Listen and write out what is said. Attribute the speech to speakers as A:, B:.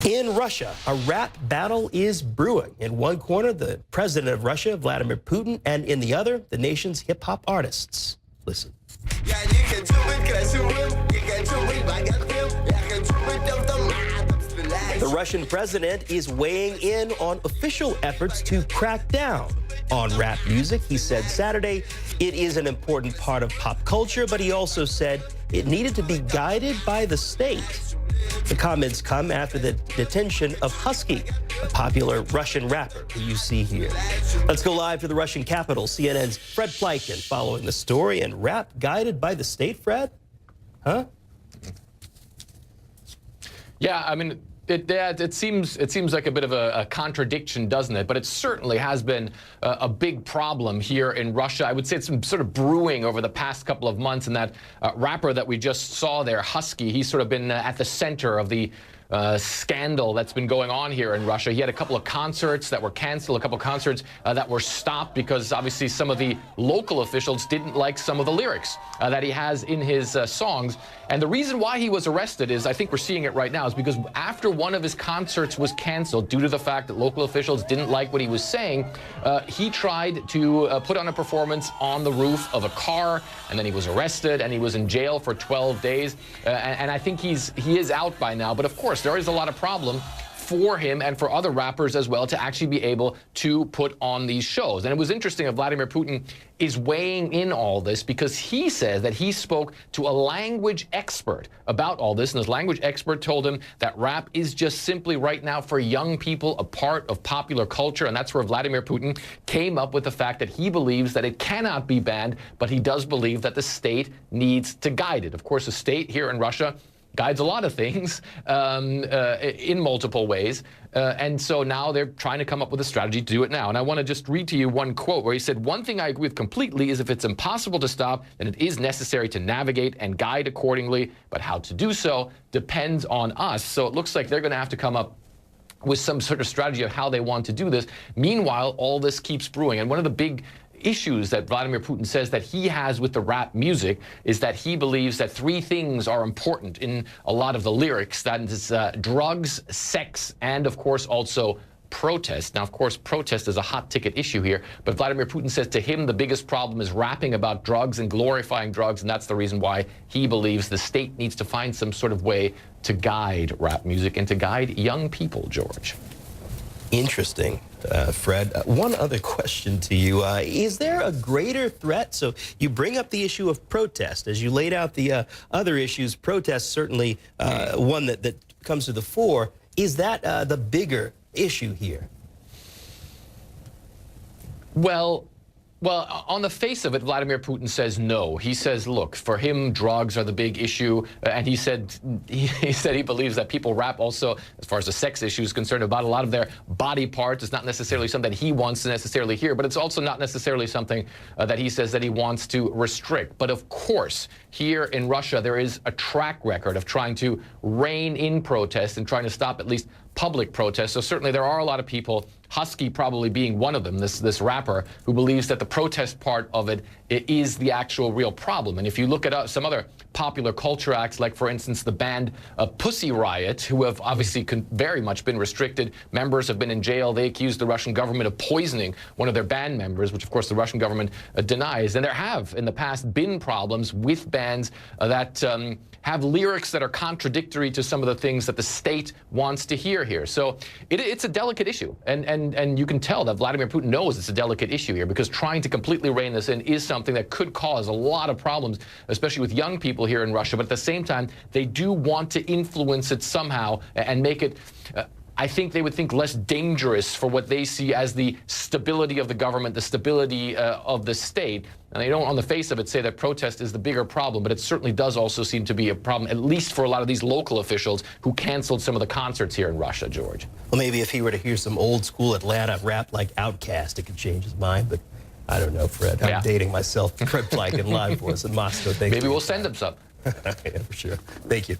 A: In Russia, a rap battle is brewing. In one corner, the president of Russia, Vladimir Putin, and in the other, the nation's hip-hop artists. Listen. The Russian president is weighing in on official efforts to crack down on rap music. He said Saturday it is an important part of pop culture, but he also said it needed to be guided by the state. The comments come after the detention of Husky, a popular Russian rapper who you see here. Let's go live to the Russian capital. CNN's Fred Pleitgen following the story. And rap guided by the state, Fred? Huh?
B: Yeah, I mean, it seems like a bit of a contradiction, doesn't it? But it certainly has been a big problem here in Russia. I would say it's been sort of brewing over the past couple of months. And that rapper that we just saw there, Husky, he's sort of been at the center of the scandal that's been going on here in Russia. He had a couple of concerts that were canceled, a couple of concerts that were stopped because obviously some of the local officials didn't like some of the lyrics that he has in his songs. And the reason why he was arrested is, I think we're seeing it right now, is because after one of his concerts was canceled due to the fact that local officials didn't like what he was saying, he tried to put on a performance on the roof of a car, and then he was arrested and he was in jail for 12 days. And I think he is out by now. But of course, there is a lot of problem for him and for other rappers as well to actually be able to put on these shows. And it was interesting that Vladimir Putin is weighing in all this because he says that he spoke to a language expert about all this, and this language expert told him that rap is just simply right now for young people a part of popular culture, and that's where Vladimir Putin came up with the fact that he believes that it cannot be banned, but he does believe that the state needs to guide it. Of course, the state here in Russia guides a lot of things in multiple ways. And so now they're trying to come up with a strategy to do it now. And I want to just read to you one quote where he said, "One thing I agree with completely is if it's impossible to stop, then it is necessary to navigate and guide accordingly. But how to do so depends on us." So it looks like they're going to have to come up with some sort of strategy of how they want to do this. Meanwhile, all this keeps brewing. And one of the big issues that Vladimir Putin says that he has with the rap music is that he believes that three things are important in a lot of the lyrics. That is drugs, sex, and of course also protest. Now, of course, protest is a hot ticket issue here, but Vladimir Putin says to him the biggest problem is rapping about drugs and glorifying drugs, and that's the reason why he believes the state needs to find some sort of way to guide rap music and to guide young people, George.
A: Interesting, Fred. One other question to you. Is there a greater threat? So you bring up the issue of protest. As you laid out the other issues, protest certainly one that comes to the fore. Is that the bigger issue here?
B: Well, on the face of it, Vladimir Putin says no. He says, look, for him, drugs are the big issue. And he said he believes that people rap also, as far as the sex issue is concerned, about a lot of their body parts. It's not necessarily something that he wants to necessarily hear, but it's also not necessarily something that he says that he wants to restrict. But of course, here in Russia, there is a track record of trying to rein in protests and trying to stop at least public protests. So certainly there are a lot of people, Husky probably being one of them, this rapper, who believes that the protest part of it is the actual real problem. And if you look at some other popular culture acts, like, for instance, the band Pussy Riot, who have obviously very much been restricted. Members have been in jail. They accused the Russian government of poisoning one of their band members, which, of course, the Russian government denies. And there have, in the past, been problems with bands that have lyrics that are contradictory to some of the things that the state wants to hear here. So it's a delicate issue. And you can tell that Vladimir Putin knows it's a delicate issue here, because trying to completely rein this in is something that could cause a lot of problems, especially with young people here in Russia. But at the same time, they do want to influence it somehow and make it, I think they would think, less dangerous for what they see as the stability of the government, the stability of the state. And they don't, on the face of it, say that protest is the bigger problem, but it certainly does also seem to be a problem, at least for a lot of these local officials who canceled some of the concerts here in Russia, George.
A: Well, maybe if he were to hear some old school Atlanta rap like Outkast, it could change his mind, but I don't know, Fred. I'm dating myself. Fred Pleitgen live for us in Moscow. Thank you.
B: Maybe we'll send him some.
A: Yeah, for sure. Thank you.